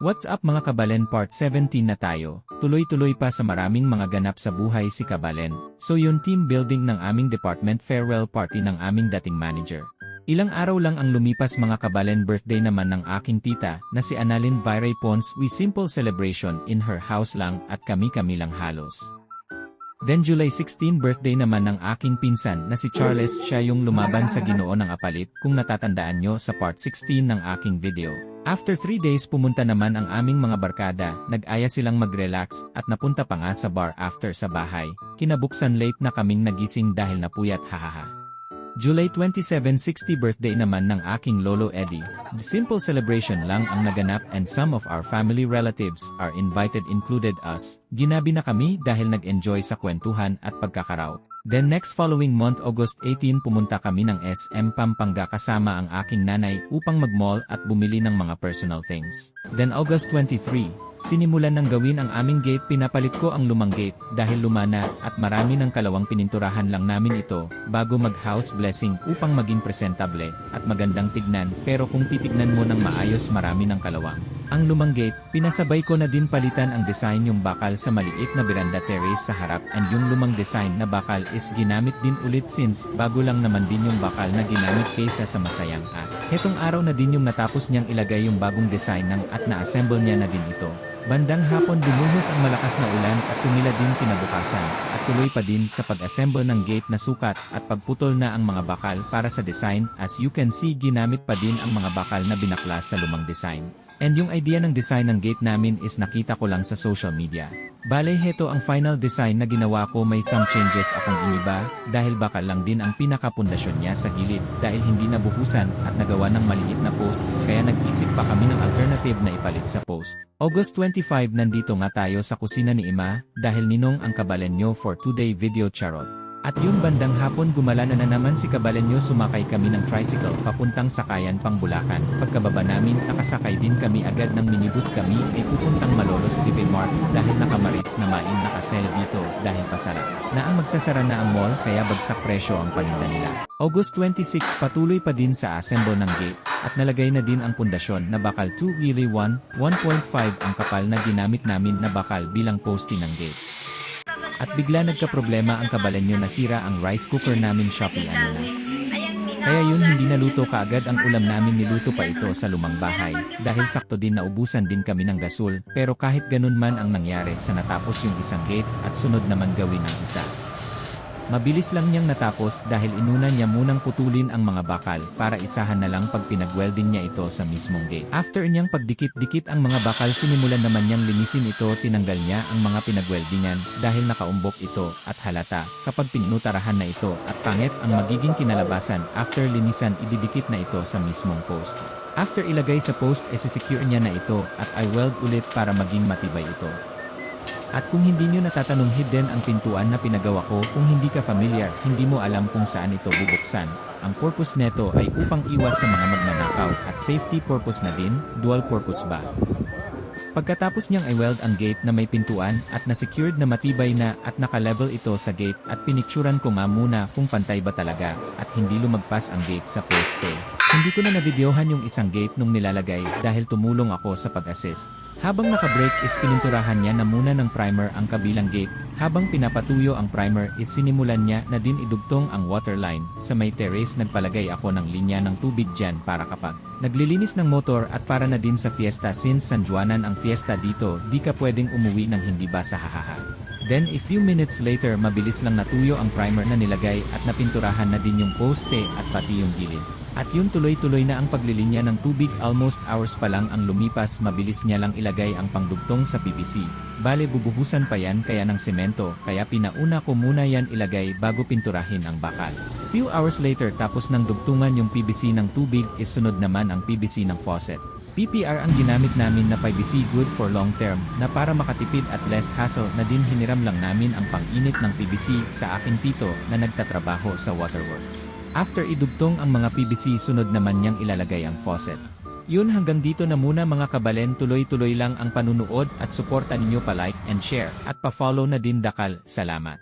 What's up mga kabalen, part 17 na tayo. Tuloy-tuloy pa sa maraming mga ganap sa buhay si kabalen. So yun, team building ng aming department, farewell party ng aming dating manager. Ilang araw lang ang lumipas mga kabalen, birthday naman ng aking tita na si Annalyn Viray Pons. We simple celebration in her house lang at kami-kami lang halos. Then July 16 birthday naman ng aking pinsan na si Charles, siya yung lumaban sa Ginoo ng Apalit kung natatandaan nyo sa part 16 ng aking video. After 3 days pumunta naman ang aming mga barkada, nag-aya silang mag-relax at napunta pa nga sa bar after sa bahay. Kinabuksan late na kaming nagising dahil napuyat, hahaha. July 27 60 birthday naman ng aking lolo Eddie. The simple celebration lang ang naganap and some of our family relatives are invited, included us. Ginabi na kami dahil nag-enjoy sa kwentuhan at pagkakaraw. Then next following month August 18 pumunta kami ng SM Pampanga kasama ang aking nanay upang mag-mall at bumili ng mga personal things. Then August 23, sinimulan ng gawin ang aming gate. Pinapalit ko ang lumang gate dahil luma na at marami ng kalawang. Pininturahan lang namin ito bago mag-house blessing upang maging presentable at magandang tignan, pero kung titignan mo ng maayos marami ng kalawang. Ang lumang gate, pinasabay ko na din palitan ang design yung bakal sa maliit na veranda terrace sa harap, and yung lumang design na bakal is ginamit din ulit since bago lang naman din yung bakal na ginamit kaysa sa masayang at hetong araw na din yung natapos niyang ilagay yung bagong design ng at na-assemble niya na din ito. Bandang hapon bumuhos ang malakas na ulan at tumila din kinabukasan, at tuloy pa din sa pag-assemble ng gate na sukat at pagputol na ang mga bakal para sa design. As you can see, ginamit pa din ang mga bakal na binaklas sa lumang design. And yung idea ng design ng gate namin is nakita ko lang sa social media. Bale, heto ang final design na ginawa ko. May some changes akong iniba dahil bakal lang din ang pinakapundasyon niya sa gilid dahil hindi nabuhusan at nagawa ng maliit na post, kaya nag-isip pa kami ng alternative na ipalit sa post. August 25 nandito nga tayo sa kusina ni Ima dahil ninong ang kabalenyo for 2-day video charot. At yung bandang hapon gumala na naman si kabalenyo, sumakay kami ng tricycle papuntang Sakayan pang Bulacan. Pagkababa namin, nakasakay din kami agad ng minibus. Kami ay pupuntang Malolos TV Mart dahil nakamarits na maing nakasell dito dahil pasara na ang magsasara na ang mall, kaya bagsak presyo ang paninda nila. August 26 patuloy pa din sa assemble ng gate at nalagay na din ang pundasyon na bakal 2 really 1.5 ang kapal na ginamit namin na bakal bilang poste ng gate. At bigla nagka-problema ang kabalenyo, nasira ang rice cooker namin. Shopee ano na. Kaya yun, hindi naluto kaagad ang ulam namin, niluto pa ito sa lumang bahay dahil sakto din naubusan din kami ng gasol. Pero kahit ganun man ang nangyari, sa natapos yung isang gate at sunod naman gawin ang isa. Mabilis lang niyang natapos dahil inuna niya munang putulin ang mga bakal para isahan na lang pag pinag-welding niya ito sa mismong gate. After niyang pagdikit-dikit ang mga bakal, sinimulan naman niyang linisin ito. Tinanggal niya ang mga pinag-weldingan dahil nakaumbok ito at halata kapag pinutarahan na ito at pangit ang magiging kinalabasan. After linisan, ididikit na ito sa mismong post. After ilagay sa post, secure niya na ito at i-weld ulit para maging matibay ito. At kung hindi nyo natatanong, hidden ang pintuan na pinagawa ko. Kung hindi ka familiar, hindi mo alam kung saan ito bubuksan. Ang purpose neto ay upang iwas sa mga magnanakaw at safety purpose na din. Dual purpose ba? Pagkatapos niyang i-weld ang gate na may pintuan at na-secured na matibay na at naka-level ito sa gate, at pinicturan ko nga muna kung pantay ba talaga at hindi lumagpas ang gate sa poste. Hindi ko na nabidyohan yung isang gate nung nilalagay dahil tumulong ako sa pag-assist. Habang naka-break is pininturahan niya na muna ng primer ang kabilang gate. Habang pinapatuyo ang primer is sinimulan niya na din idugtong ang water line sa may terrace. Nagpalagay ako ng linya ng tubig dyan para kapag naglilinis ng motor at para na din sa fiesta, since San Juanan ang fiesta dito, di ka pwedeng umuwi ng hindi basa, hahaha. Then a few minutes later, mabilis lang natuyo ang primer na nilagay at napinturahan na din yung poste at pati yung gilid. At yun, tuloy-tuloy na ang paglilinya ng tubig. Almost hours pa lang ang lumipas, mabilis niya lang ilagay ang pangdugtong sa PVC. Bale, bubuhusan pa yan kaya ng semento, kaya pinauna ko muna yan ilagay bago pinturahin ang bakal. Few hours later, tapos ng dugtungan yung PVC ng tubig, is sunod naman ang PVC ng faucet. PPR ang ginamit namin na PVC, good for long term, na para makatipid at less hassle na din. Hiniram lang namin ang pang-init ng PVC sa aking tito na nagtatrabaho sa waterworks. After idugtong ang mga PVC, sunod naman niyang ilalagay ang faucet. Yun, hanggang dito na muna mga kabalen. Tuloy-tuloy lang ang panunood at suporta ninyo, pa-like and share at pa-follow na din dakal. Salamat.